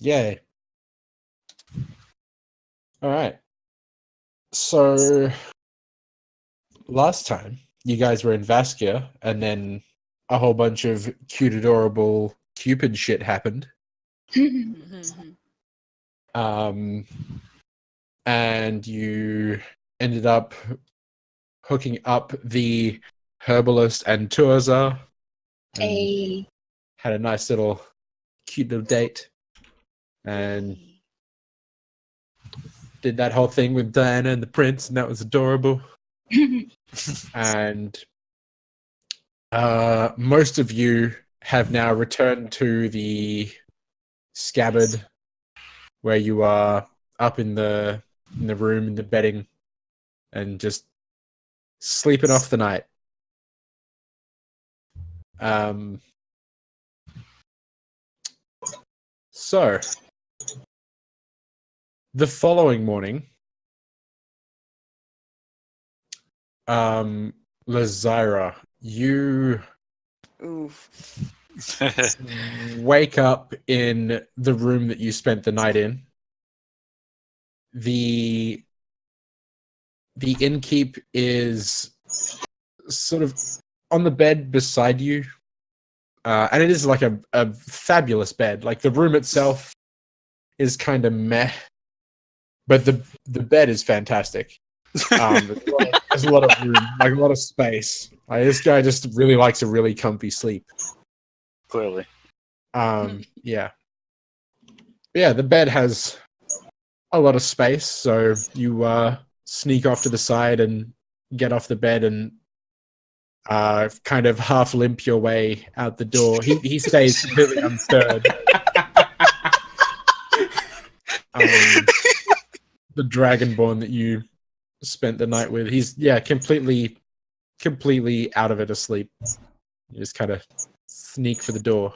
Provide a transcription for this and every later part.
Yay. All right. So last time you guys were in Vaskia, and then a whole bunch of cute, adorable Cupid shit happened. And you ended up hooking up the herbalist and Tuaza. Hey. Had a nice little, cute little date. And did that whole thing with Diana and the prince, and that was adorable. And most of you have now returned to the scabbard, where you are up in the room, in the bedding, and just sleeping off the night. So the following morning, Lazira, you wake up in the room that you spent the night in. The innkeep is sort of on the bed beside you, and it is like a fabulous bed. Like, the room itself is kind of meh, but the bed is fantastic. There's a lot of room, like a lot of space. Like, this guy just really likes a really comfy sleep. Clearly. Yeah. Yeah, the bed has a lot of space, so you sneak off to the side and get off the bed and kind of half limp your way out the door. He stays completely unstirred. The dragonborn that you spent the night with, he's completely out of it, asleep. You just kind of sneak for the door.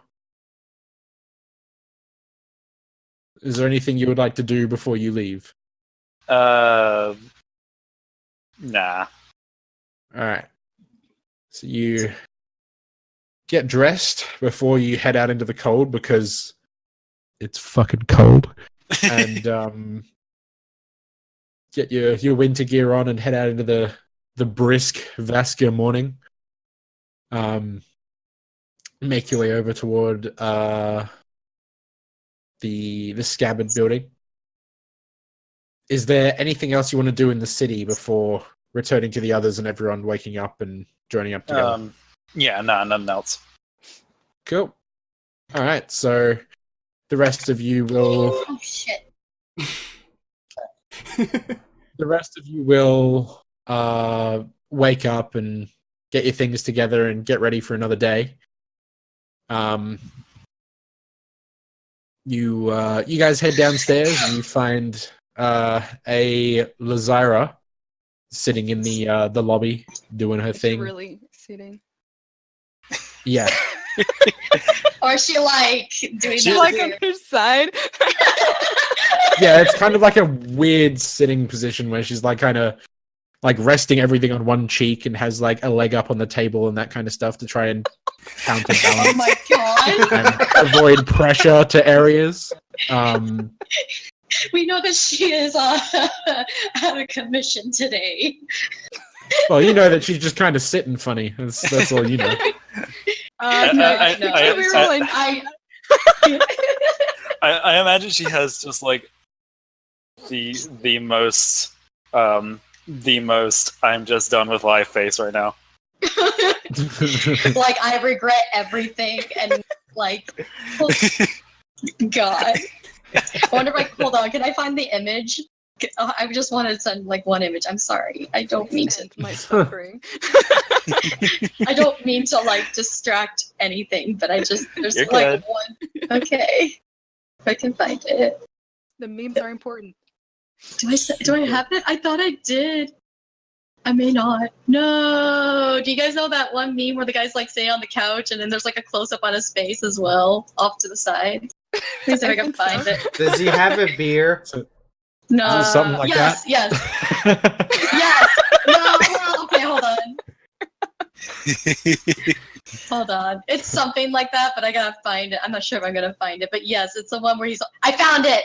Is there anything you would like to do before you leave? Nah. Alright. So you get dressed before you head out into the cold, because it's fucking cold. And get your winter gear on and head out into the brisk Vaskia morning. Make your way over toward the scabbard building. Is there anything else you want to do in the city before returning to the others and everyone waking up and joining up together? Nothing else. Cool. All right, so the rest of you will. Oh shit. The rest of you will wake up and get your things together and get ready for another day. You guys head downstairs and you find a Lazira sitting in the lobby doing her thing. Really sitting. Yeah. Or she like doing She's that like weird. on her side. Yeah, it's kind of like a weird sitting position where she's like kind of like resting everything on one cheek and has like a leg up on the table and that kind of stuff to try and counterbalance. Oh my god. And avoid pressure to areas. We know that she is out of commission today. Well, you know that she's just kind of sitting funny. That's all you know. I imagine she has just like the most I'm just done with life face right now. Like, I regret everything and like God. I wonder if hold on, can I find the image? I just want to send like one image. I'm sorry. I don't mean to. My suffering. I don't mean to like distract anything, but I just there's You're like good. one. Okay, if I can find it. The memes are important. Do I have it? I thought I did. I may not. No. Do you guys know that one meme where the guy's like sitting on the couch and then there's like a close up on his face as well, off to the side? Please, if I can find it. Does he have a beer? No. Is it something like yes, that? Yes. Yes. No. Okay, hold on. Hold on. It's something like that, but I gotta find it. I'm not sure if I'm gonna find it, but yes, it's the one where he's. I found it.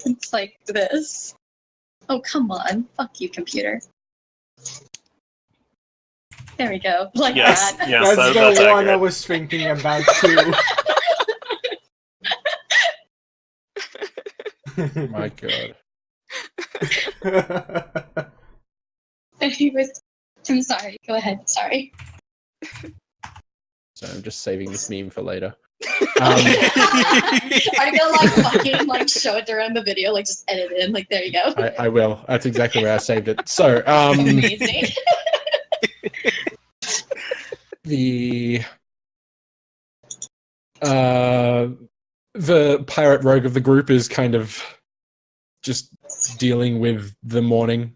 It's like this. Oh come on! Fuck you, computer. There we go. Like Yes, that. yes, That's that's the one I accurate. was thinking about too. Oh my god. Anyways, I'm sorry. Go ahead. Sorry. So I'm just saving this meme for later. Are you gonna like fucking like show it during the video? Like just edit it in. Like there you go. I will. That's exactly where I saved it. So, Amazing. the pirate rogue of the group is kind of just dealing with the morning.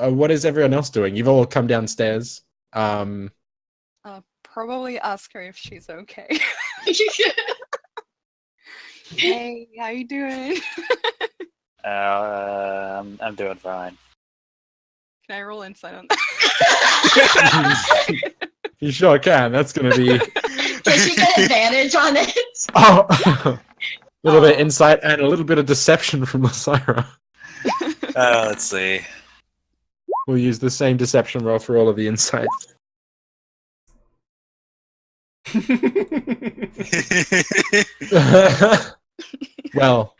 What is everyone else doing? You've all come downstairs. Probably ask her if she's okay. Hey, how you doing? I'm doing fine. Can I roll insight on that? You sure can. That's going to be Can she get advantage on it? a little bit insight and a little bit of deception from Lyra. Let's see. We'll use the same deception roll for all of the insights. Well,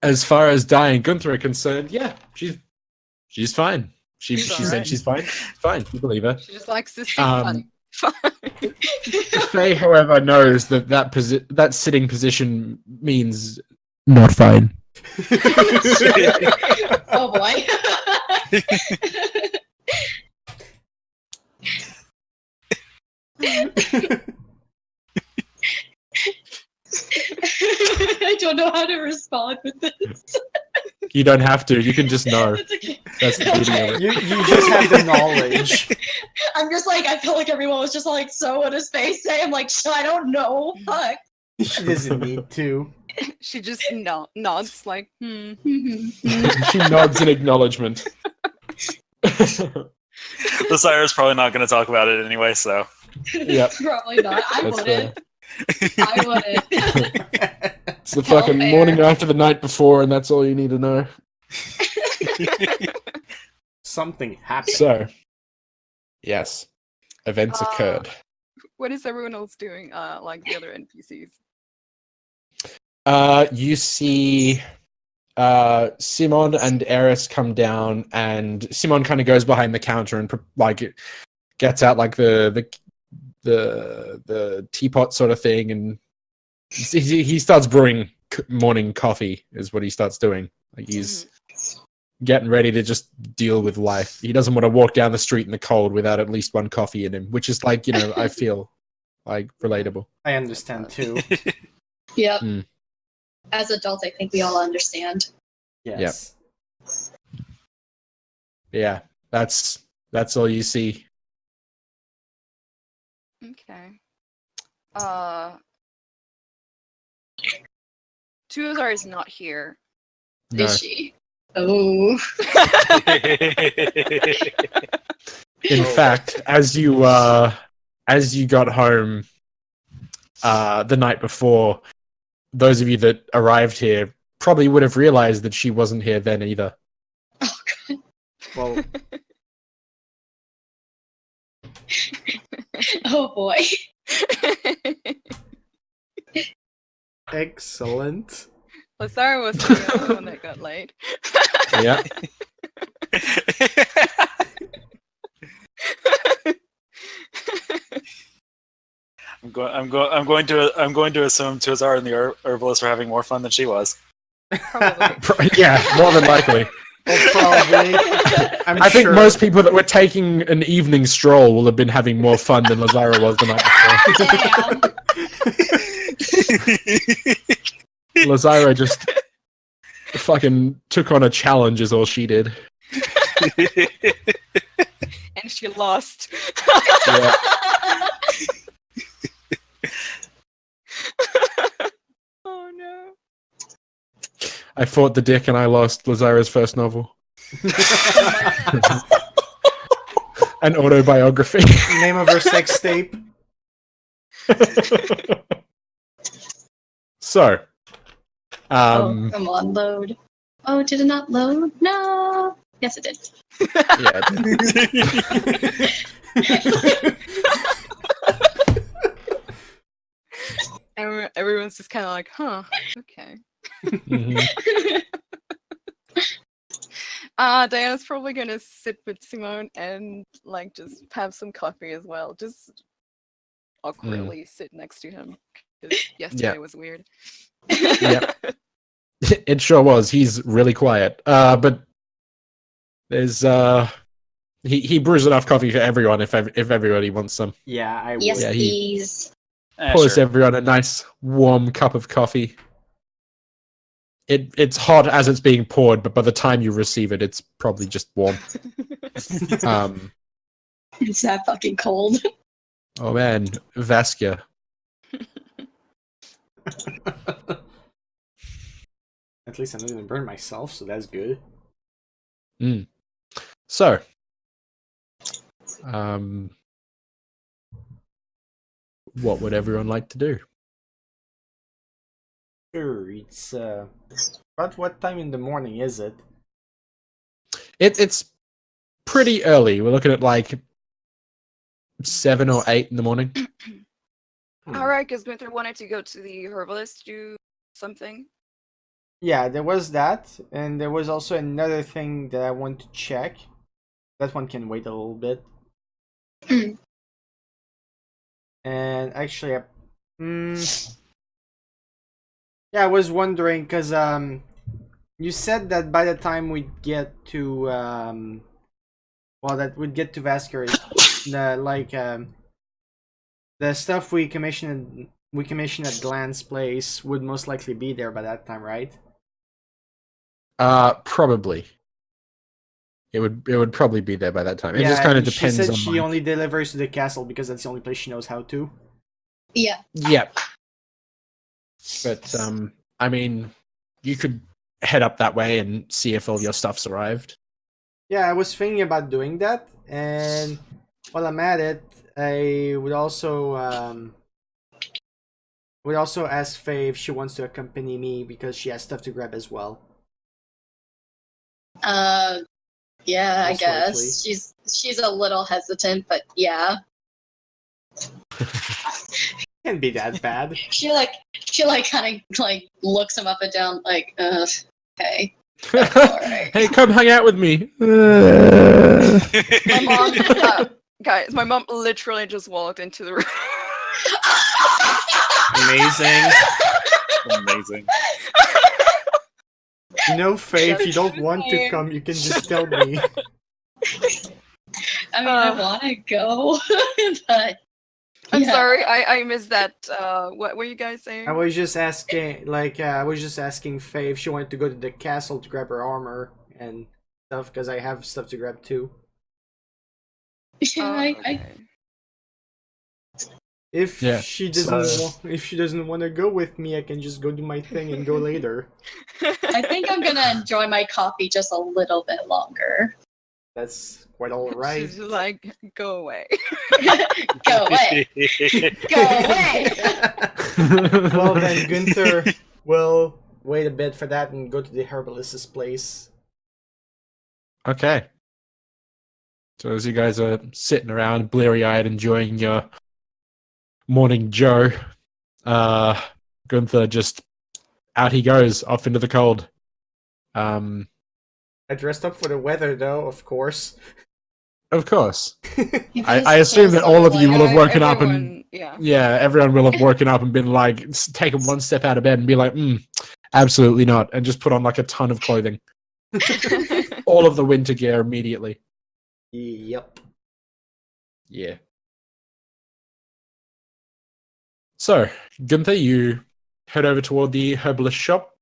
as far as Di and Gunther are concerned, yeah, she's fine. She She's said alright. she's fine. Fine, you believe her. She just likes to see funny. Faye, however, knows that that sitting position means not fine. Oh boy. I don't know how to respond with this. You don't have to. You can just know. It's okay. That's the beauty of it. you just have the knowledge. I'm just like, I feel like everyone was just like so in his face. I'm like, I don't know. Fuck. She doesn't need to. She just nods like, hmm. She nods in acknowledgement. The Sire's probably not going to talk about it anyway, so. Yep. Probably not. I That's wouldn't. I wouldn't. It's the fucking fair. morning after the night before, and that's all you need to know. Something happened. So, yes, events Uh, occurred. What is everyone else doing? Like the other NPCs. You see Simon and Eris come down, and Simon kind of goes behind the counter and gets out like the teapot sort of thing, and he starts brewing morning coffee. Is what he starts doing. Like he's getting ready to just deal with life. He doesn't want to walk down the street in the cold without at least one coffee in him, which is like, I feel like relatable. I understand too. Yep. Mm. As adults, I think we all understand. Yes. Yeah, that's all you see. Okay. Tuazar is not here. No. Is she? Oh. In fact, as you got home the night before, those of you that arrived here probably would have realized that she wasn't here then either. Oh god. Well, Oh boy. excellent. Lazara was the only one that got laid. Yeah. I'm going to assume Tuazar and the herbalist are having more fun than she was. Probably. Yeah, more than likely. Well, probably. I think most people that were taking an evening stroll will have been having more fun than Lazara was the night before. Damn. Lazara just fucking took on a challenge is all she did. And she lost. Yeah. Oh no. I fought the dick and I lost Lazara's first novel. An autobiography. Name of her sex tape. So, Oh, come on, load. Oh, did it not load? No. Yes, it did. yeah. Everyone's just kind of like, huh, okay. Mhm. Diana's probably gonna sit with Simone and like just have some coffee as well. Just awkwardly sit next to him. Because yesterday was weird. Yeah. It sure was. He's really quiet. But there's he brews enough coffee for everyone if everybody wants some. Yeah, I would. Yes, Yeah, please. Pours Sure. everyone a nice warm cup of coffee. It's hot as it's being poured, but by the time you receive it, it's probably just warm. It's that fucking cold. Oh man, Vaskia. At least I'm not gonna burn myself, so that's good. So, what would everyone like to do? Sure, it's about what time in the morning is it? It's pretty early. We're looking at like 7 or 8 in the morning. Alright, because Gunther wanted to go to the herbalist to do something. Yeah, there was that, and there was also another thing that I want to check. That one can wait a little bit. And actually, yeah, I was wondering because you said that by the time we get to that we'd get to Vascar, the stuff we commissioned at Glenn's place would most likely be there by that time, right? Probably. It would probably be there by that time. It just kind of and depends She said on. she only delivers to the castle because that's the only place she knows how to. Yeah. Yeah. But I mean, you could head up that way and see if all your stuff's arrived. Yeah, I was thinking about doing that, and while I'm at it, I would also ask Faye if she wants to accompany me because she has stuff to grab as well. Yeah, I Most guess likely. she's a little hesitant, but yeah. Can't be that bad. She kind of like looks him up and down like, okay. Alright. Hey, come hang out with me. My mom, guys, my mom literally just walked into the room. Amazing. Amazing. You know, Faye, if you don't want to come, you can just tell me. I mean, I want to go, but I'm yeah. sorry, I missed that. What were you guys saying? I was just asking Faye if she wanted to go to the castle to grab her armor and stuff because I have stuff to grab too. Yeah, I Okay. If Yeah, she doesn't want to go with me, I can just go do my thing and go later. I think I'm gonna enjoy my coffee just a little bit longer. That's quite all right. She's just like, go away. Go away. Go away. Well then, Gunther will wait a bit for that and go to the herbalist's place. Okay. So as you guys are sitting around, bleary-eyed, enjoying your morning Joe, Gunther just out he goes off into the cold. I dressed up for the weather though, of course. Of course. I assume that all of you will have woken up and everyone will have woken up and been like, taken one step out of bed and be like, absolutely not, and just put on like a ton of clothing, all of the winter gear immediately. Yep. Yeah. So, Gunther, you head over toward the herbalist shop.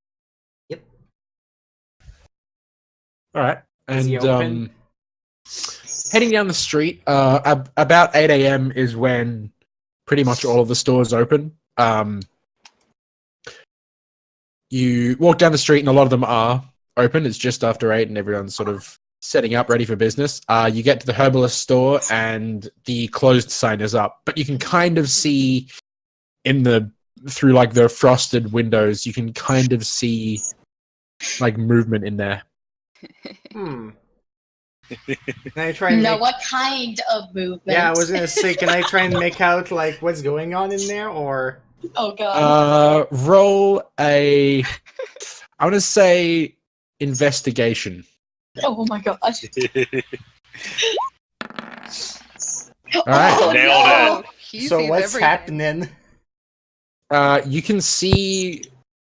Yep. All right, Is he and open? heading down the street, about 8 a.m. is when pretty much all of the stores open. you walk down the street, and a lot of them are open. It's just after 8, and everyone's sort of setting up, ready for business. You get to the herbalist store, and the closed sign is up, but you can kind of see through like the frosted windows, you can kind of see like movement in there. Hmm. Can I try and No, make... what kind of movement? Yeah, I was gonna say, can I try and make out like what's going on in there, or? Oh god. Roll a, I want to say investigation. Oh my god. All right. Oh, Nailed no. He So sees what's everything. happening? You can see,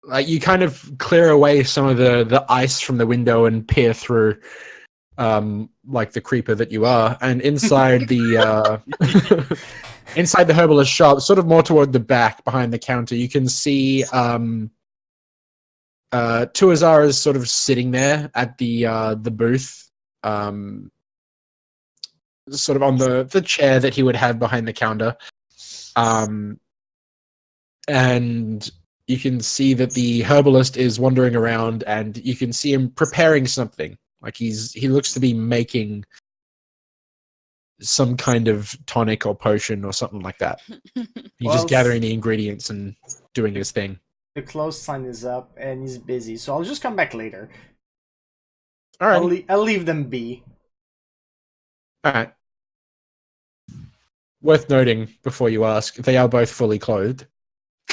like, you kind of clear away some of the ice from the window and peer through, like the creeper that you are, and inside the inside the herbalist shop, sort of more toward the back behind the counter, you can see Tuazar is sort of sitting there at the booth, sort of on the chair that he would have behind the counter. And you can see that the herbalist is wandering around, and you can see him preparing something. Like he looks to be making some kind of tonic or potion or something like that. He's Well, just gathering the ingredients and doing his thing. The closed sign is up and he's busy, so I'll just come back later. All right. I'll leave them be. All right. Worth noting before you ask, they are both fully clothed.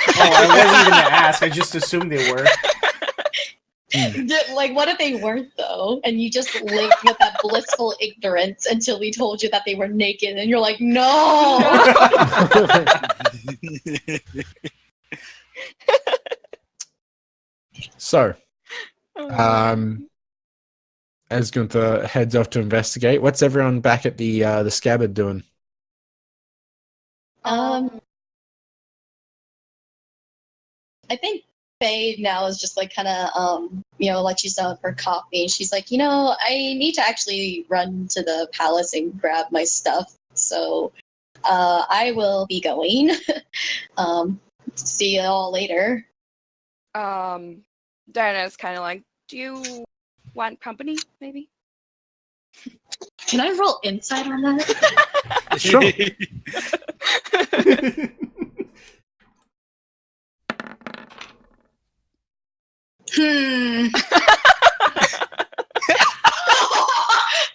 Oh, I wasn't gonna ask. I just assumed they were. Like, what if they weren't though? And you just lived with that blissful ignorance until we told you that they were naked, and you're like, no. So, Oh, as Gunther heads off to investigate, what's everyone back at the scabbard doing? I think Faye now is just like kind of like she's done with her coffee. She's like, I need to actually run to the palace and grab my stuff. So I will be going. See you all later. Diana is kind of like, do you want company, maybe? Can I roll insight on that? Sure.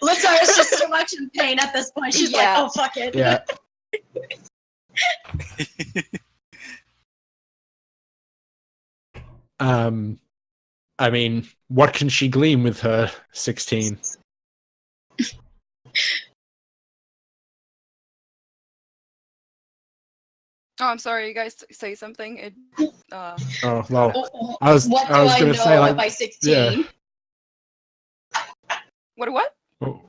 Lazara's just so much in pain at this point. She's Yeah. like, oh, fuck it. Yeah. I mean, what can she glean with her 16? Oh, I'm sorry. You guys say something. It. Oh well, Oh, I was what do I was I gonna know say like, by 16? yeah. What? What?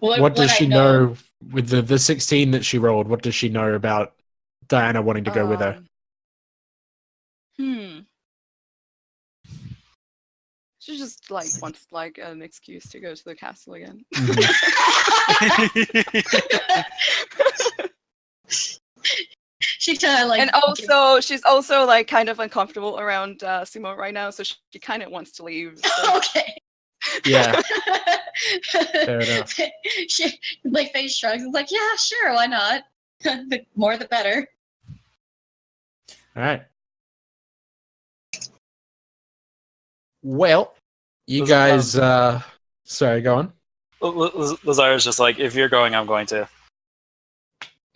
What does I she know with the 16 that she rolled? What does she know about Diana wanting to go with her? She just like wants like an excuse to go to the castle again. She kind of like, And also, she's also like kind of uncomfortable around Simone right now, so she kind of wants to leave. So. okay. Yeah, fair enough. She like face shrugs and is like, yeah, sure, why not? The more the better. All right. Well, you guys. Sorry, go on. Lazara's just like, if you're going, I'm going to.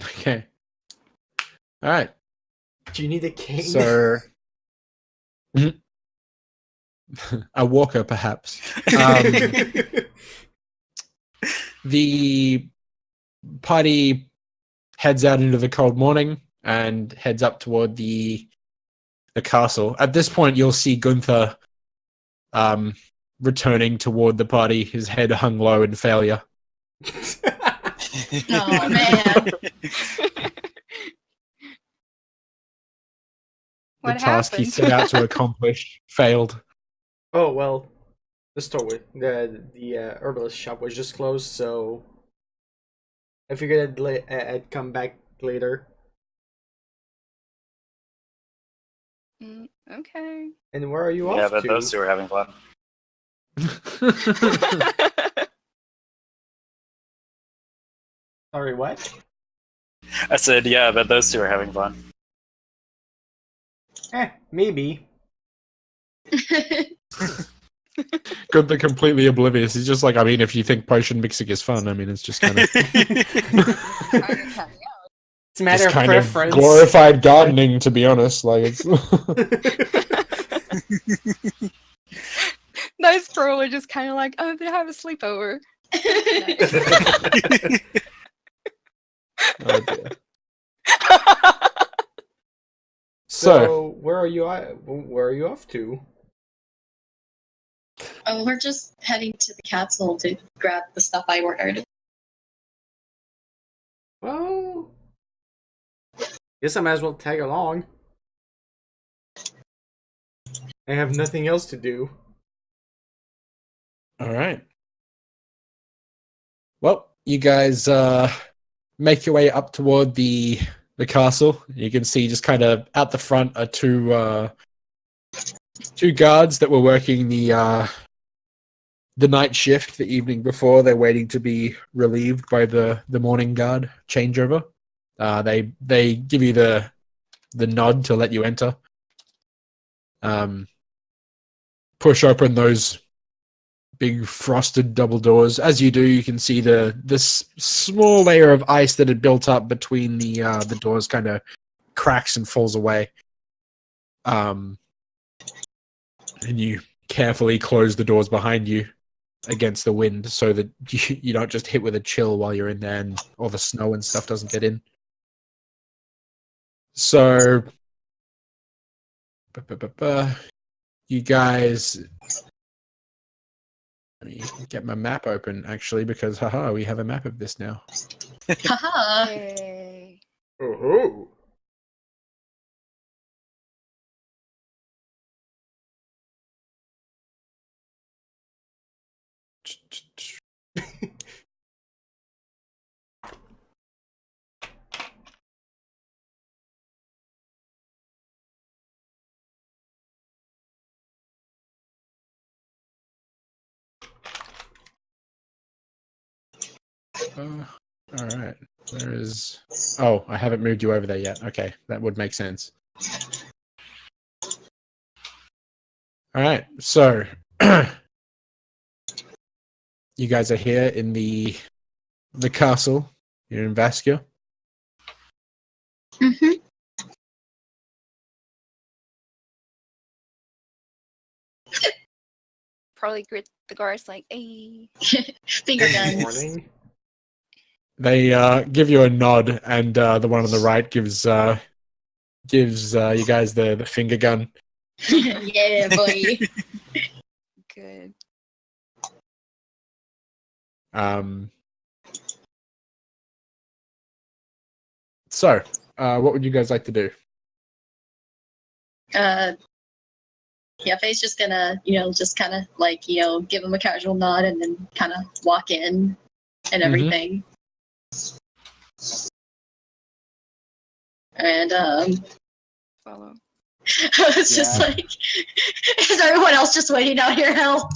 Okay. All right. Do you need a cane? So, a walker, perhaps. The party heads out into the cold morning and heads up toward the castle. At this point, you'll see Gunther returning toward the party, his head hung low in failure. Oh man. What The task he happened? set out to accomplish failed. Oh well, the store, the herbalist shop was just closed, so I figured I'd come back later. Okay. And where are you Yeah, off but to? those two are having fun. Sorry, what? I said, yeah, but those two are having fun. Maybe. Good, they're completely oblivious. He's just like, I mean, if you think potion mixing is fun, I mean, it's just kind of It's a matter just of kind of preference. glorified gardening, to be honest. Like, it's Those pro are just kind of like, oh, they have a sleepover. oh dear. So, So where are you off to? Oh, we're just heading to the castle to grab the stuff I ordered. Well, guess I might as well tag along. I have nothing else to do. all right. Well, you guys make your way up toward the castle. You can see just kind of out the front are two guards that were working the night shift the evening before. They're waiting to be relieved by the morning guard changeover. They give you the nod to let you enter. Push open those big frosted double doors. As you do, you can see this small layer of ice that had built up between the doors kind of cracks and falls away. And you carefully close the doors behind you against the wind so that you don't just hit with a chill while you're in there and all the snow and stuff doesn't get in. So, you guys, let me get my map open actually, because haha, we have a map of this now. Haha. Yay. Oh. All right. Where is? Oh, I haven't moved you over there yet. Okay, that would make sense. All right. So, you guys are here in the castle. You're in Vaskia. Mm-hmm. Probably grit the guards like, hey. Finger Good guns. morning. They give you a nod, and the one on the right gives you guys the finger gun. Yeah, boy. Good. So, what would you guys like to do? Yeah, Faye's just gonna, just kind of like, give him a casual nod and then kind of walk in and everything. And Follow. it's just Yeah. like, is everyone else just waiting out here? Help!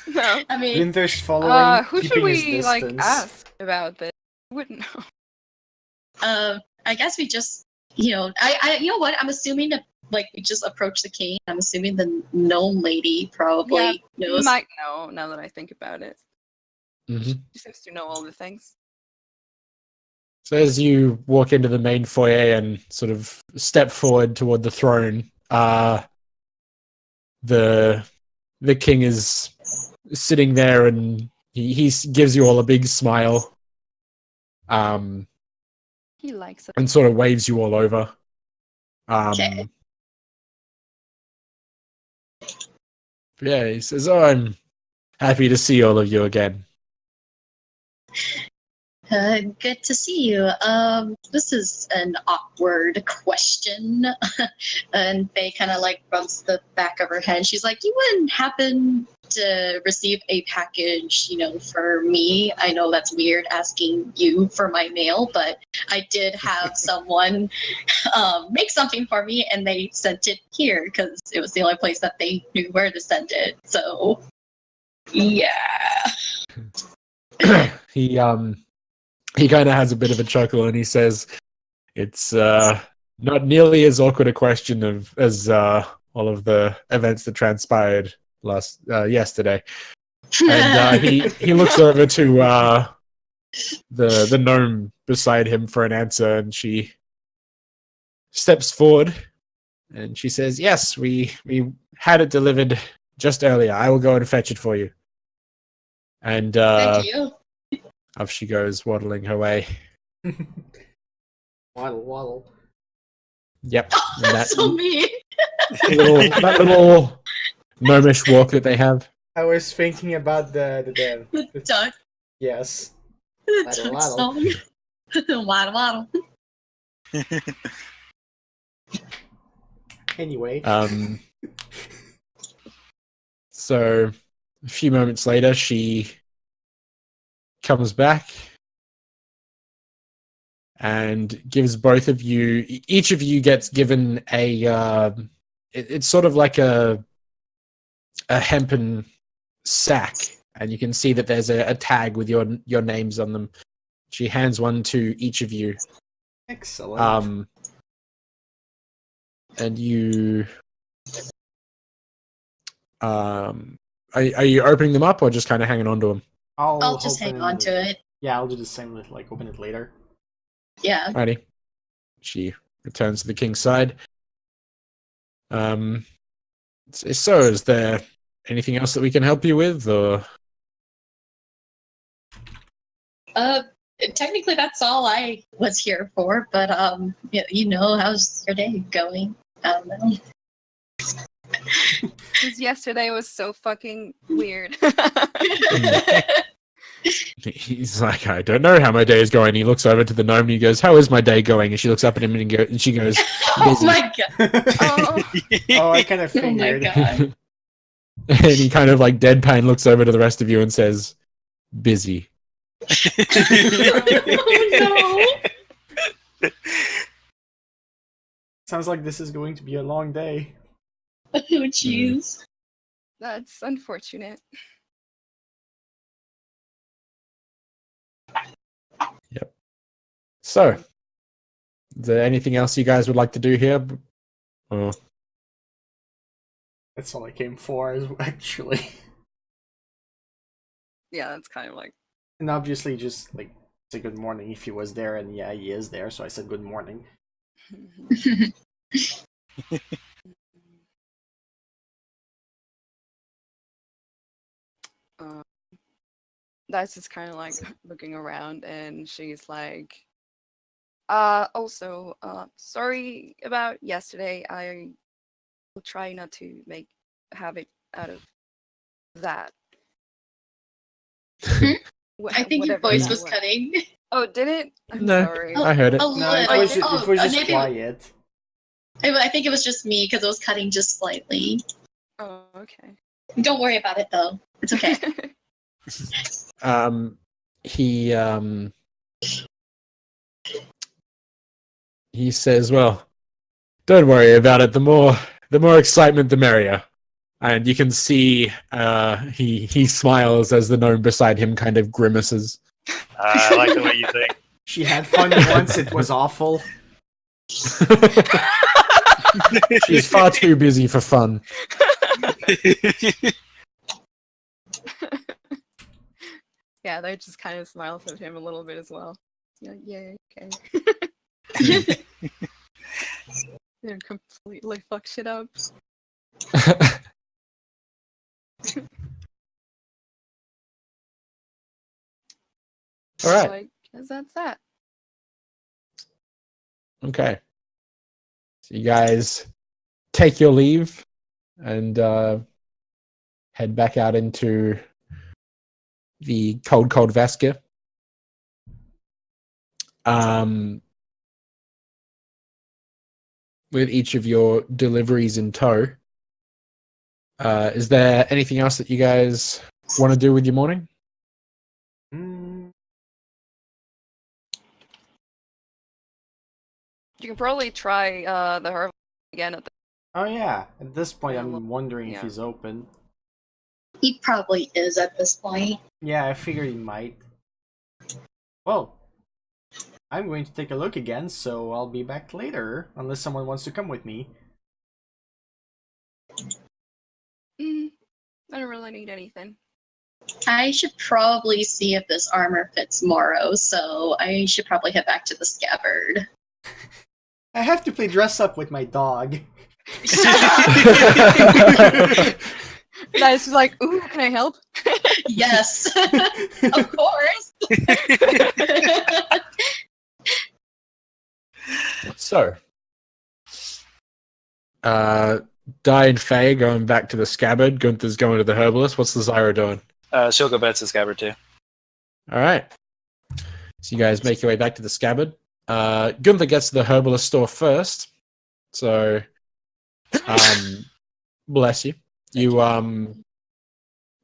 No. I mean, Winter's following, Who should keeping his we distance. ask about this? I wouldn't know. I guess we just, I you know what? I'm assuming that we just approach the king. I'm assuming the gnome lady probably You knows. might know now that I think about it. Mm-hmm. She seems to know all the things. So as you walk into the main foyer and sort of step forward toward the throne, the king is sitting there and he gives you all a big smile, He likes it. and sort of waves you all over. Okay. Yeah, he says, "Oh, I'm happy to see all of you again." Good to see you. This is an awkward question. And Faye kind of rubs the back of her head. She's like, you wouldn't happen to receive a package, for me. I know that's weird asking you for my mail, but I did have someone make something for me, and they sent it here because it was the only place that they knew where to send it. So, yeah. He kind of has a bit of a chuckle and he says, "It's not nearly as awkward a question as all of the events that transpired yesterday." And he looks over to the gnome beside him for an answer, and she steps forward and she says, "Yes, we had it delivered just earlier. I will go and fetch it for you." And Thank you. off she goes, waddling her way. Waddle. Yep. And that So mean. that little gnomish walk that they have. I was thinking about the The duck. yes. The Waddle, duck waddle. song. Waddle, waddle. Anyway. So a few moments later, she comes back and gives both of you, each of you gets given it's sort of like a hempen sack, and you can see that there's a tag with your names on them. She hands one to each of you. Excellent. And you are you opening them up or just kind of hanging on to them? I'll just hang on to it. Yeah, I'll do the same with open it later. Yeah. Alrighty. She returns to the king's side. So is there anything else that we can help you with, or? Technically that's all I was here for, but how's your day going? I don't know. Because yesterday was so fucking weird. He's like, "I don't know how my day is going." He looks over to the gnome and he goes, "How is my day going?" And she looks up at him and she goes, Oh "Busy." my god. Oh, Oh, I kind of Oh my figured. god. And he kind of like deadpan looks over to the rest of you and says, "Busy." Oh Sounds like this is going to be a long day. no. Oh jeez. that's unfortunate. So, is there anything else you guys would like to do here? Or That's all I came for, actually. Yeah, that's kind of like. And obviously, just like say good morning if he was there, and yeah, he is there, so I said good morning. um, that's just kind of like looking around, and she's like, also, sorry about yesterday. I will try not to make havoc out of that. I think your Whatever voice that was cutting. Oh, did it? I'm No. sorry. Oh, I heard it. A No, little. it was just maybe quiet. I think it was just me because it was cutting just slightly. Oh, okay. Don't worry about it though. It's okay. He says, "Well, don't worry about it. The more excitement, the merrier." And you can see he smiles as the gnome beside him kind of grimaces. I like the way you think. She had fun once, it was awful. She's far too busy for fun. Yeah, they just kind of smiles at him a little bit as well. Yeah, yeah, okay. They completely fuck shit up. All right. So I guess that's that. Okay. So you guys take your leave and head back out into the cold Vaska. With each of your deliveries in tow. Is there anything else that you guys want to do with your morning? Mm, You can probably try the herb again at the. oh yeah. At this point, Yeah, I'm well, wondering if yeah. he's open. He probably is at this point. Yeah, I figured he might. Well, I'm going to take a look again, so I'll be back later, unless someone wants to come with me. I don't really need anything. I should probably see if this armor fits Morrow, so I should probably head back to the scabbard. I have to play dress up with my dog. Nice, like, ooh, can I help? Yes, of course. So, Di and Faye going back to the scabbard. Gunther's going to the herbalist. What's the Zyra doing? She'll go back to Scabbard too. All right. So you guys make your way back to the scabbard. Gunther gets to the herbalist store first. So, bless you. You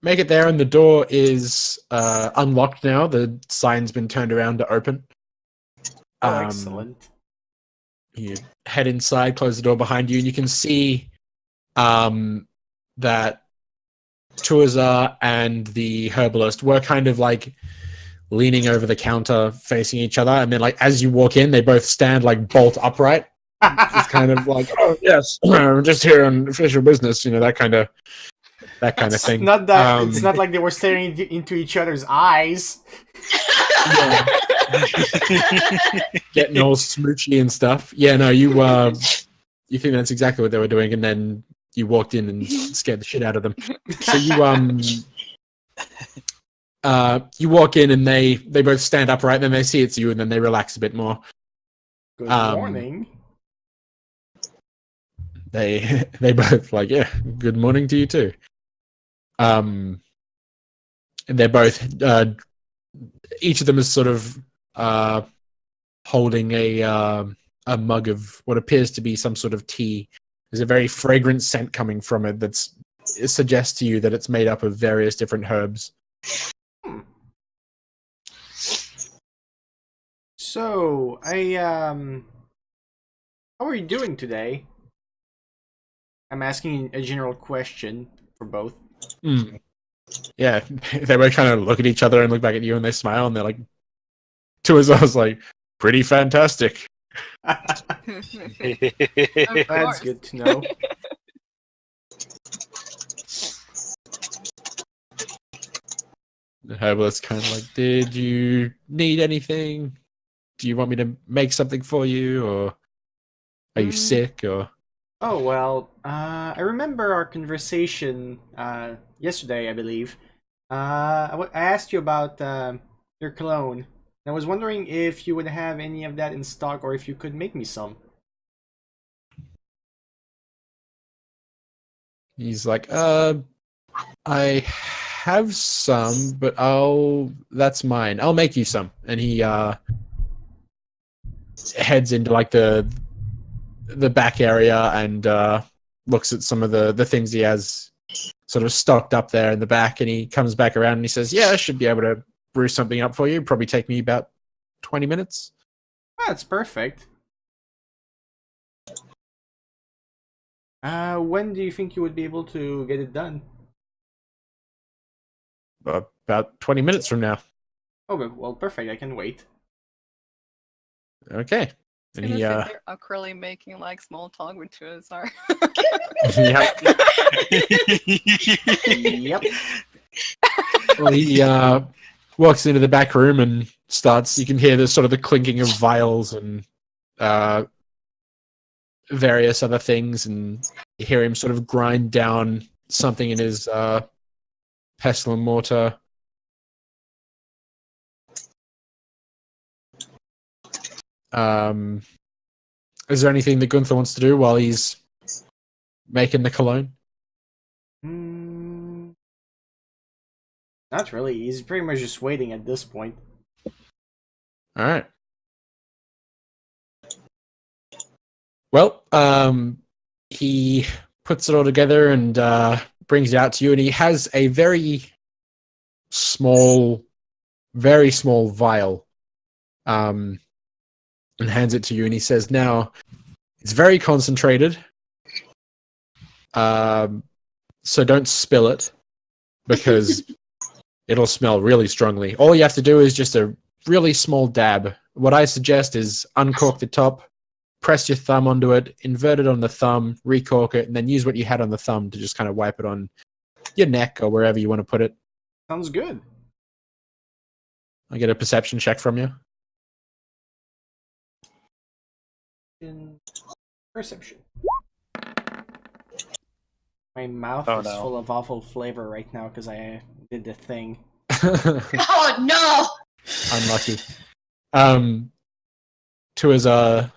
make it there, and the door is unlocked now. The sign's been turned around to open. Oh, excellent. You head inside, close the door behind you, and you can see that Tuazar and the herbalist were kind of like leaning over the counter facing each other, and then like as you walk in, they both stand like bolt upright. It's kind of like, oh yes, I'm just here on official business, you know, that kind of thing. Not that it's not like they were staring into each other's eyes. Yeah. Getting all smoochy and stuff. Yeah, no, you think that's exactly what they were doing, and then you walked in and scared the shit out of them. So you walk in and they both stand upright, then they see it's you, and then they relax a bit more. Good morning. They both like, yeah, good morning to you too. And they're both each of them is sort of holding a mug of what appears to be some sort of tea. There's a very fragrant scent coming from it it suggests to you that it's made up of various different herbs. So, how are you doing today? I'm asking a general question for both. Yeah, they both kind of look at each other and look back at you, and they smile, and they're like, to us, I was like, pretty fantastic. That's course. good to know. The herbalist kind of like, did you need anything? Do you want me to make something for you, or are you sick, or? Oh, well, I remember our conversation yesterday, I believe. I asked you about your cologne. I was wondering if you would have any of that in stock, or if you could make me some. He's like, I have some, but that's mine. I'll make you some. And he heads into like the back area and looks at some of the things he has sort of stocked up there in the back, and he comes back around and he says, yeah, I should be able to brew something up for you. Probably take me about 20 minutes. That's perfect. When do you think you would be able to get it done? About 20 minutes from now. Oh, well, perfect. I can wait. Okay. And he Awkwardly making like small talk with Tuazar. Yep. Well, he walks into the back room and starts. You can hear the sort of the clinking of vials and various other things, and you hear him sort of grind down something in his pestle and mortar. Is there anything that Gunther wants to do while he's making the cologne? Not really. He's pretty much just waiting at this point. All right. Well, he puts it all together and brings it out to you, and he has a very small vial, and hands it to you, and he says, "Now, it's very concentrated, so don't spill it because it'll smell really strongly. All you have to do is just a really small dab. What I suggest is uncork the top, press your thumb onto it, invert it on the thumb, recork it, and then use what you had on the thumb to just kind of wipe it on your neck or wherever you want to put it." Sounds good. I get a perception check from you. Perception. My mouth Oh, is no. full of awful flavor right now because I did the thing. Oh no! Unlucky. Tuazar,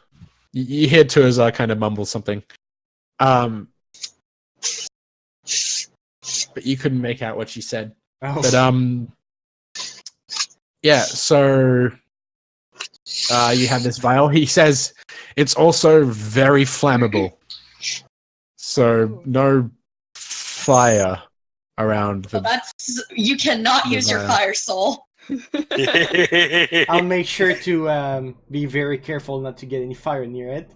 you hear Tuazar kind of mumble something. But you couldn't make out what she said. Oh, But yeah, so you have this vial. He says it's also very flammable. So no fire around Well, the that's you cannot use your vial. fire soul. I'll make sure to be very careful not to get any fire near it.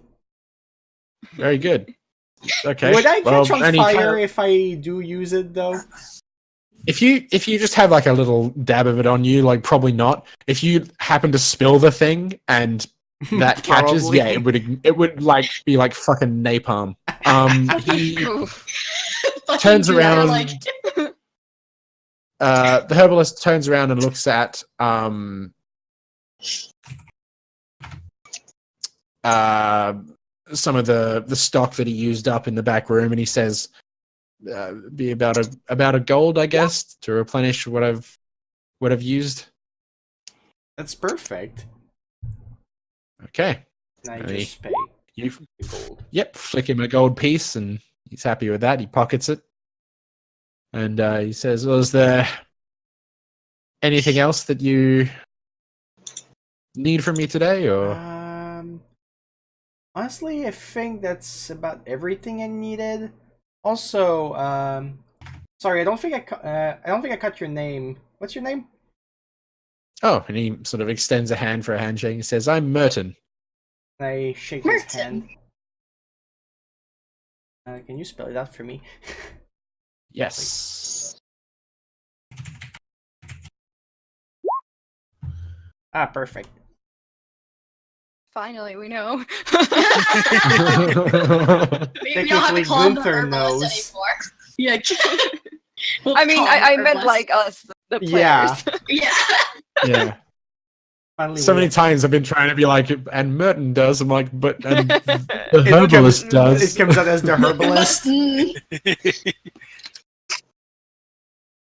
Very good. Okay. Would I catch on any fire kind of- if I do use it though? if you just have like a little dab of it on you, like probably not. If you happen to spill the thing and that catches, Probably. yeah, it would like be like fucking napalm. He Oof. Fucking turns do that, around. like, The herbalist turns around and looks at some of the stock that he used up in the back room, and he says, "Be about a gold, I guess, to replenish what I've used." That's perfect. Okay, And I Hey. just pay you the gold. yep, flick him a gold piece, and he's happy with that. He pockets it, and he says, "Well, is there anything else that you need from me today, or?" Honestly, I think that's about everything I needed. Also, sorry, I don't think I cut your name. What's your name? Oh, and he sort of extends a hand for a handshake and says, "I'm Merton." And I shake his Merton. hand. Can you spell it out for me? Yes. Perfect. Finally, we know. we don't have Technically, to call him the Gunther herbalist knows. anymore. Yeah. We'll I mean, call him I the meant herbalist. like us, the players. Yeah. Yeah. Yeah. Finally, So we- many times I've been trying to be like, and Merton does. I'm like, but and the It herbalist comes- does. It comes out as the herbalist. Mm.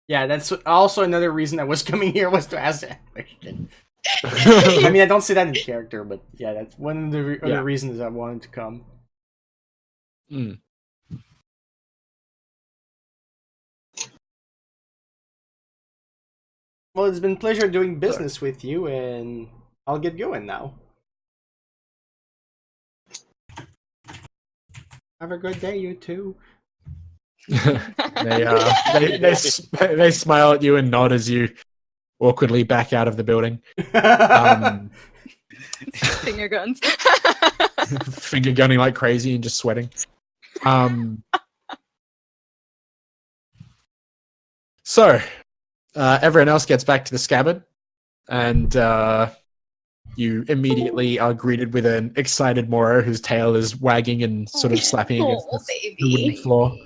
Yeah, that's also another reason I was coming here was to ask that question. I mean, I don't say that in character, but yeah, that's one of the Yeah. other reasons I wanted to come. Mm. Well, it's been a pleasure doing business with you, and I'll get going now. Have a good day, you too. They smile at you and nod as you awkwardly back out of the building. Finger guns. Finger gunning like crazy and just sweating. So, everyone else gets back to the scabbard, and you immediately are greeted with an excited Moro whose tail is wagging and sort of slapping against Oh, the wooden baby. floor.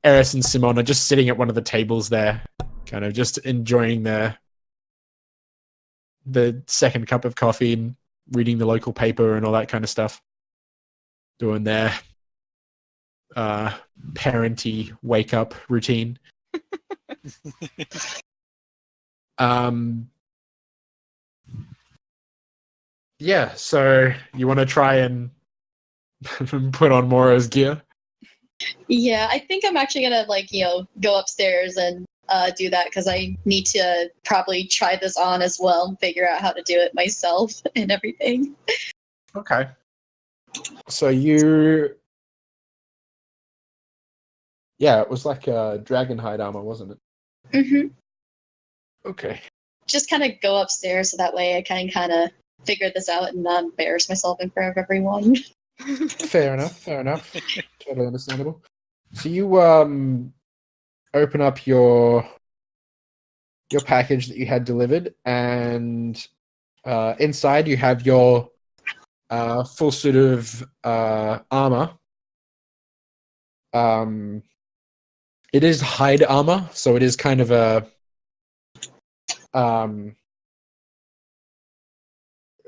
Eris and Simon are just sitting at one of the tables there, kind of just enjoying the second cup of coffee and reading the local paper and all that kind of stuff. Doing their parenty wake up routine. Yeah, so you want to try and put on Moro's gear? Yeah, I think I'm actually gonna go upstairs and do that because I need to probably try this on as well and figure out how to do it myself and everything. Okay. So you Yeah, it was like a dragonhide armor, wasn't it? Mm-hmm. Okay. Just kind of go upstairs so that way I can kind of figure this out and not embarrass myself in front of everyone. Fair enough. Totally understandable. So you open up your package that you had delivered, and inside you have your full suit of armor. It is hide armor, so it is kind of a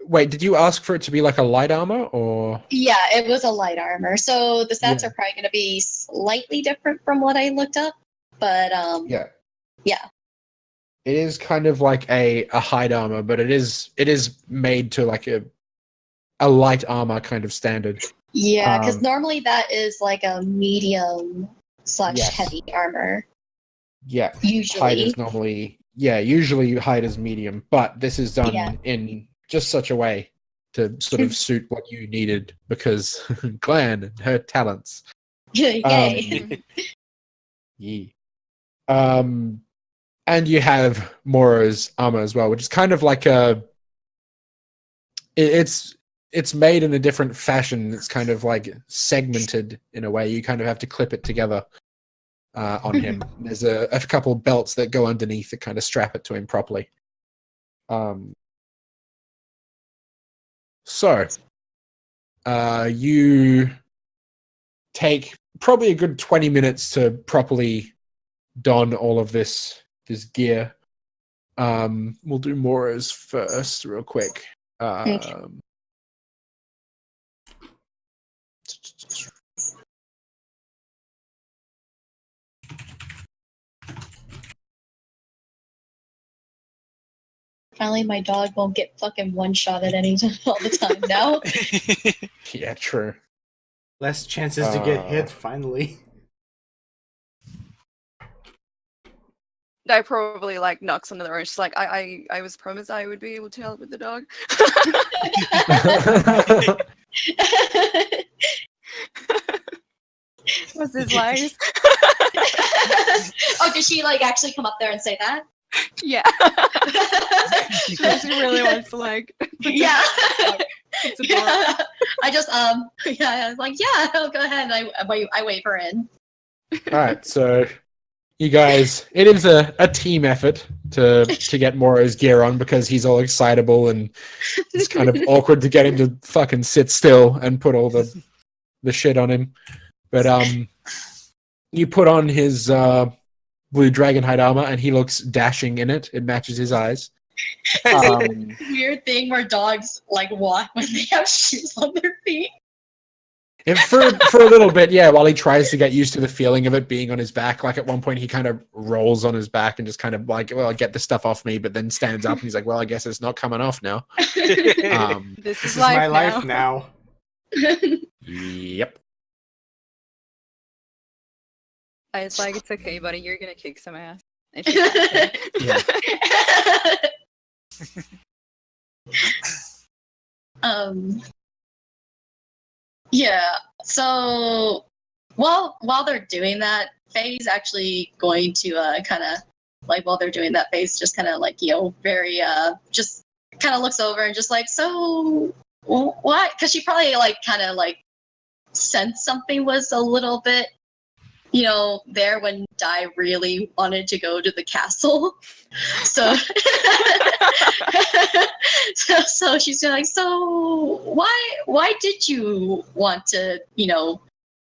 Wait, did you ask for it to be like a light armor, or? Yeah, it was a light armor. So the stats Yeah. are probably going to be slightly different from what I looked up, but Yeah. Yeah. It is kind of like a hide armor, but it is made to like a light armor kind of standard. Yeah, because Um, normally that is like a medium / Yes. heavy armor. Yeah. Hide Usually. is normally usually hide is medium, but this is done Yeah. in just such a way to sort of suit what you needed because Glenn and her talents. Yay. Yeah. And you have Moro's armor as well, which is kind of like it's made in a different fashion. It's kind of like segmented in a way. You kind of have to clip it together on him. There's a couple belts that go underneath that kind of strap it to him properly. So you take probably a good 20 minutes to properly don all of this gear. We'll do Moro's first real quick. Finally, my dog won't get fucking one shot at any time all the time now. Yeah, true. Less chances to get hit, finally. I probably like knocks on the door. She's like, I was promised I would be able to help with the dog. What's his lies? Oh, did she like actually come up there and say that? Yeah. She really wants to like. Yeah. It's adorable. Yeah. I just yeah, I was like, yeah, go ahead. And I wave her in. All right, so you guys, it is a team effort to get Moro's gear on because he's all excitable and it's kind of awkward to get him to fucking sit still and put all the shit on him. But you put on his blue dragonhide armor and he looks dashing in it. It matches his eyes. Weird thing where dogs like walk when they have shoes on their feet. And for a little bit, yeah, while he tries to get used to the feeling of it being on his back, like at one point he kind of rolls on his back and just kind of like, well, get this stuff off me, but then stands up and he's like, well, I guess it's not coming off now. This is my life life now. Yep. I was like, it's okay, buddy. You're gonna kick some ass. And she's like, Yeah. Yeah. So while they're doing that, Faye's actually going to kind of like while they're doing that, Faye's just kind of like very just kind of looks over and just like, so what? Because she probably like kind of like sensed something was a little bit there when Dai really wanted to go to the castle. So so she's like, so why did you want to,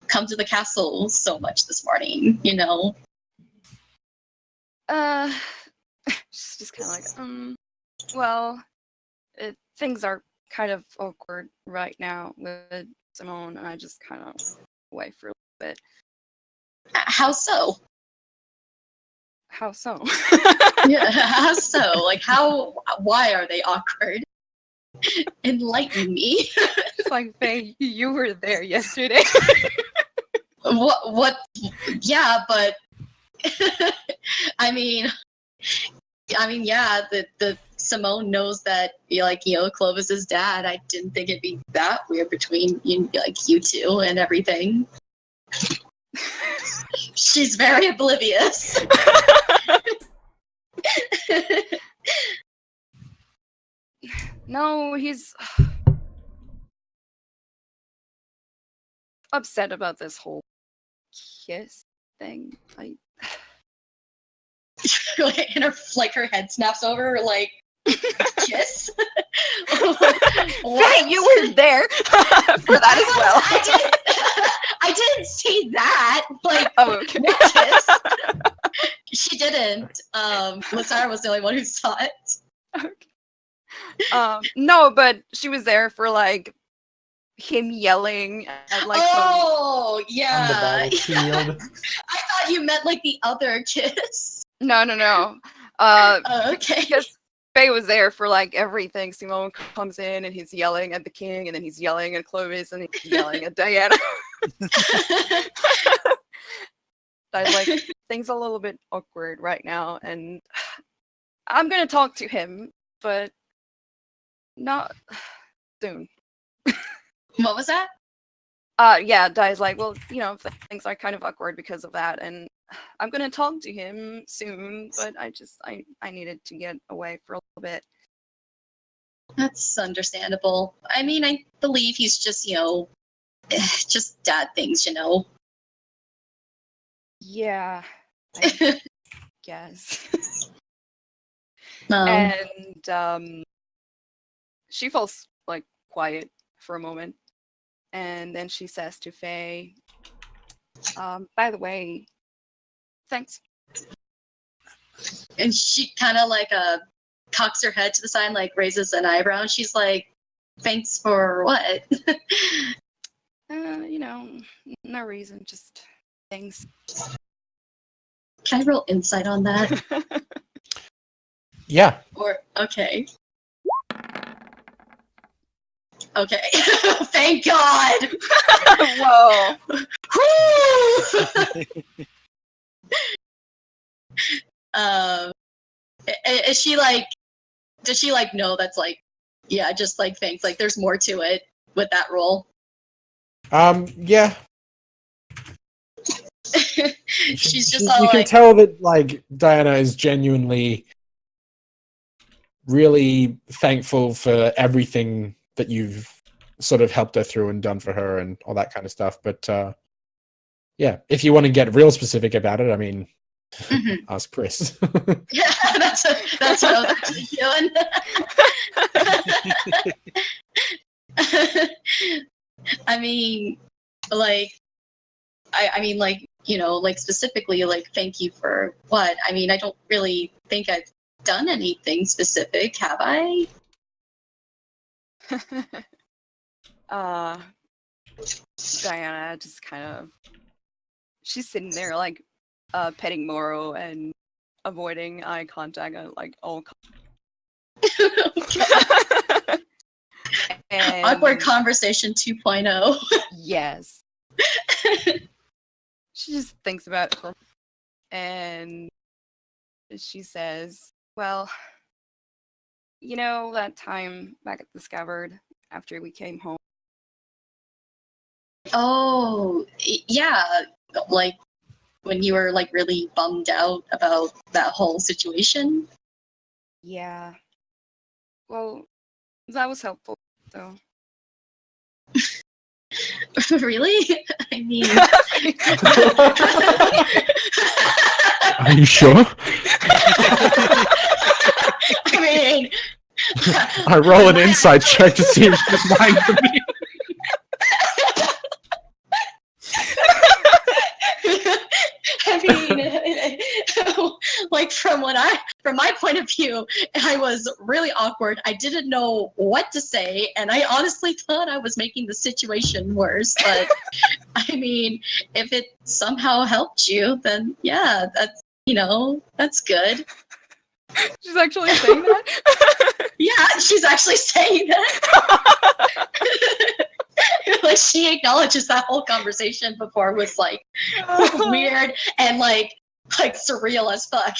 come to the castle so much this morning, she's just kind of like, well, things are kind of awkward right now with Simone, and I just kind of away for a little bit. How so? How so? Yeah, how so? Like, why are they awkward? Enlighten me. It's like, Faye, you were there yesterday. What? Yeah, but I mean, yeah, the Simone knows that Clovis's dad. I didn't think it'd be that weird between you two and everything. She's very oblivious. No, he's upset about this whole kiss thing. And her head snaps over, like, kiss? Hey, you were there for that as well. I didn't see that. Like, Oh, okay. what kiss? She didn't. Lasara was the only one who saw it. Okay. No, but she was there for like him yelling at like Oh, On the yeah. battlefield. I thought you meant like the other kiss. no. Okay. Because Faye was there for like everything. Simone comes in and he's yelling at the king, and then he's yelling at Clovis, and he's yelling at Diana. I was like, things are a little bit awkward right now, and I'm gonna talk to him, but not soon. What was that? Yeah, Dai's like, well, things are kind of awkward because of that, and I'm gonna talk to him soon, but I needed to get away for a little bit. That's understandable. I mean, I believe he's just, just dad things, Yeah, I guess. Um, And she falls like quiet for a moment, and then she says to Faye, by the way, thanks. and she kind of like cocks her head to the side and like raises an eyebrow, and she's like, thanks for what? No reason, just things. Can I roll insight on that? Yeah. Or, okay. Okay. Thank God! Whoa. Is she like, does she like know that's like, yeah, just like thanks, like there's more to it with that roll? Yeah. She's just all you can like, tell that like Diana is genuinely really thankful for everything that you've sort of helped her through and done for her and all that kind of stuff. But yeah, if you want to get real specific about it, I mean, mhm. ask Chris. Yeah, that's what I was actually doing. I mean, like, I mean, like, like specifically, like, thank you for what? I mean, I don't really think I've done anything specific, have I? Diana just kind of, she's sitting there like petting Moro and avoiding eye contact at like all and, Awkward conversation 2.0. yes. She just thinks about it and she says, well, that time back at the Scabbard after we came home. Oh, yeah, like when you were like really bummed out about that whole situation. Yeah. Well, that was helpful, though. Really? I mean, Are you sure? I mean, I roll an insight check to see if she's lying to me. I mean, like from my point of view, I was really awkward. I didn't know what to say, and I honestly thought I was making the situation worse. But I mean, if it somehow helped you, then yeah, that's good. She's actually saying that? Yeah, she's actually saying that. Like she acknowledges that whole conversation before was like weird and like surreal as fuck.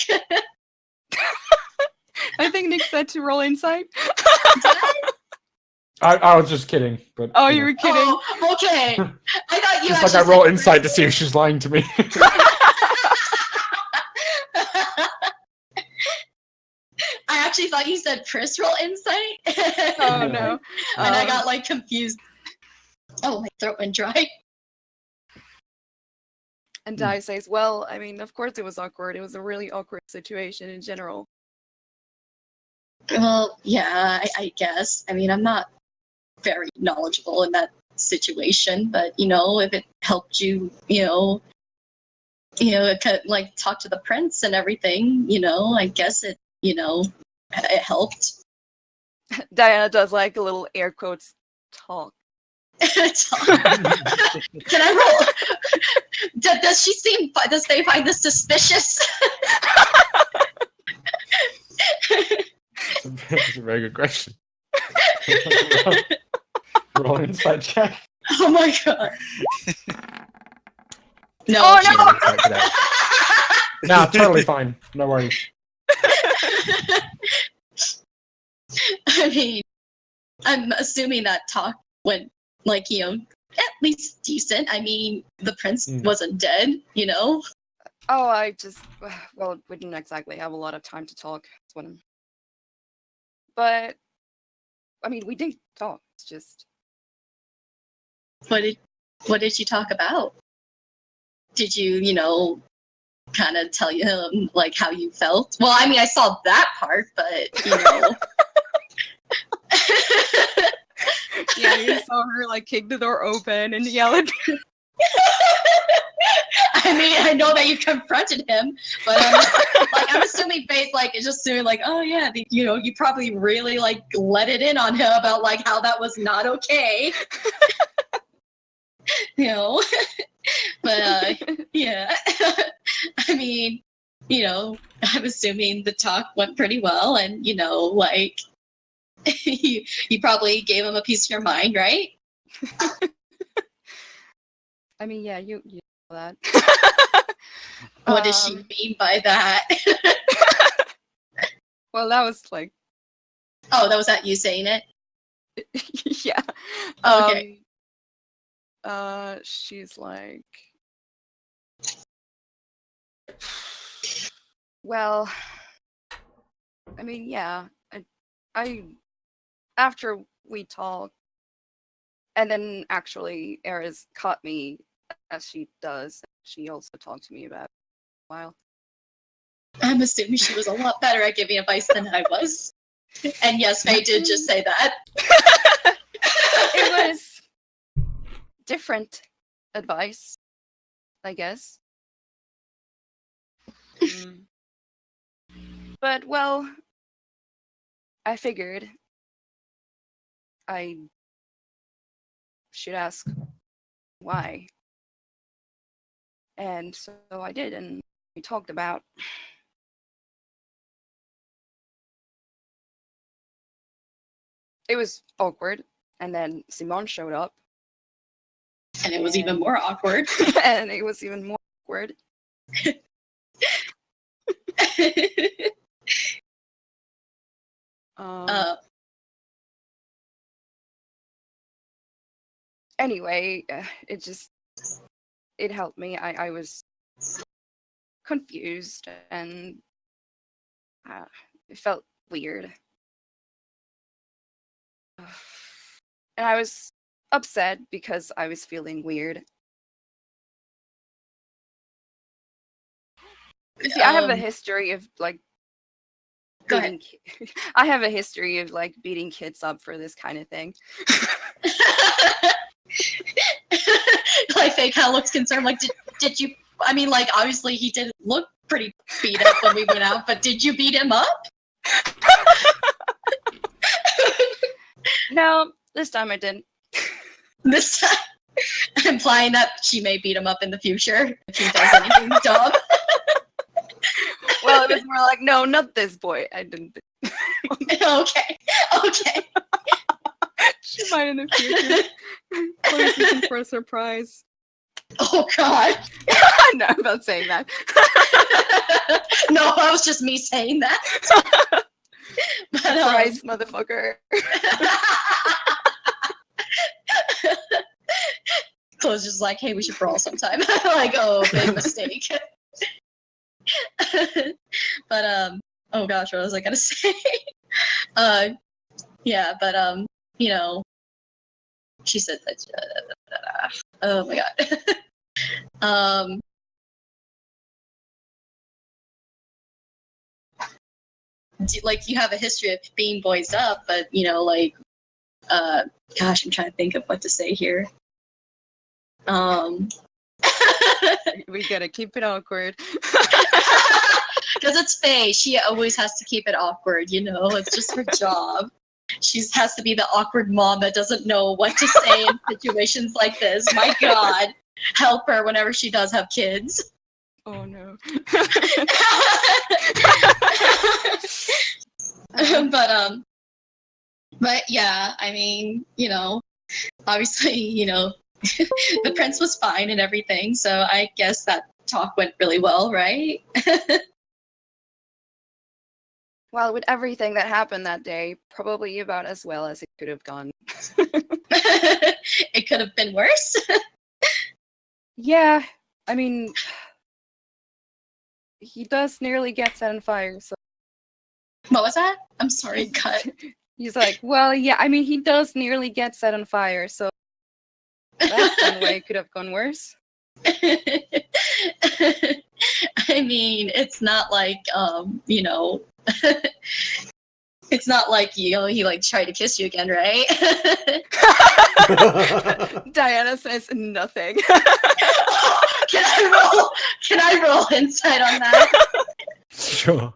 I think Nick said to roll insight. I was just kidding, but Oh, you you know. were kidding. Oh, okay. I thought you Just like I actually roll said insight to see if she's lying to me. I actually thought you said Chris roll insight. Oh no. And I got like confused. Oh, my throat went dry. And Dai says, well, I mean, of course it was awkward. It was a really awkward situation in general. Well, yeah, I guess. I mean, I'm not very knowledgeable in that situation, but you know, if it helped you, it could, like talk to the prince and everything, I guess it, it helped. Diana does like a little air quotes talk. Can I roll? Does she seem? Does they find this suspicious? That's a very good question. Roll an insight check. Oh my god! No. Oh, She no! didn't type it out. No, totally fine. No worries. I mean, I'm assuming that talk went at least decent. I mean, the prince wasn't dead, Oh, I just, well, we didn't exactly have a lot of time to talk. That's what I'm... But, I mean, we did talk. It's just... What did you talk about? Did you, kind of tell him like how you felt? Well, I mean, I saw that part, but Yeah, you saw her like kick the door open and yell at me. I mean, I know that you confronted him, but I'm assuming Faith is just assuming oh yeah, you probably really let it in on him about how that was not okay. But yeah, I mean, I'm assuming the talk went pretty well, and you probably gave him a piece of your mind, right? I mean, yeah, you know that. What does she mean by that? Well, that was Oh, that was that you saying it? yeah. Okay. She's like, well, I mean, yeah, I after we talked, and then actually Eris caught me, as she does. She also talked to me about it a while. I'm assuming she was a lot better at giving advice than I was. And yes, Faye did just say that. It was different advice, I guess. But, well, I figured I should ask why. And so I did, and we talked about it was awkward, and then Simone showed up. And it was even more awkward. And it was even more awkward. Anyway, it helped me. I was confused, and it felt weird. And I was upset because I was feeling weird. You see, I have a history of Go ahead. I have a history of beating kids up for this kind of thing. Faye kind of looks concerned. Did you? I mean, obviously he didn't look pretty beat up when we went out, but did you beat him up? No, this time I didn't. This time, implying that she may beat him up in the future if he does anything dumb. Well, it was more like, no, not this boy. I didn't. Okay. She might in the future. Close looking for a surprise. Oh God. No, I'm not saying that. No, that was just me saying that. But, Surprise, motherfucker. was just like, "Hey, we should brawl sometime." Like, oh, big mistake. But oh gosh, what was I gonna say? Yeah, but you know, she said that. Oh my god. Like you have a history of being boys up, but you know, like, gosh, I'm trying to think of what to say here. We gotta keep it awkward. Because it's Faye. She always has to keep it awkward, you know? It's just her job. She has to be the awkward mom that doesn't know what to say in situations like this. My God. Help her whenever she does have kids. Oh no. But yeah, I mean, you know, obviously, you know, the prince was fine and everything, so I guess that talk went really well, right? Well, with everything that happened that day, probably about as well as it could have gone. It could have been worse. Yeah, I mean, he does nearly get set on fire, so What was that? I'm sorry, cut. he's like, well, yeah, I mean, he does nearly get set on fire, so that's one way it could have gone worse. I mean, it's not like, you know, it's not like, you know, he like tried to kiss you again, right? Diana says nothing. Can I roll insight on that? Sure.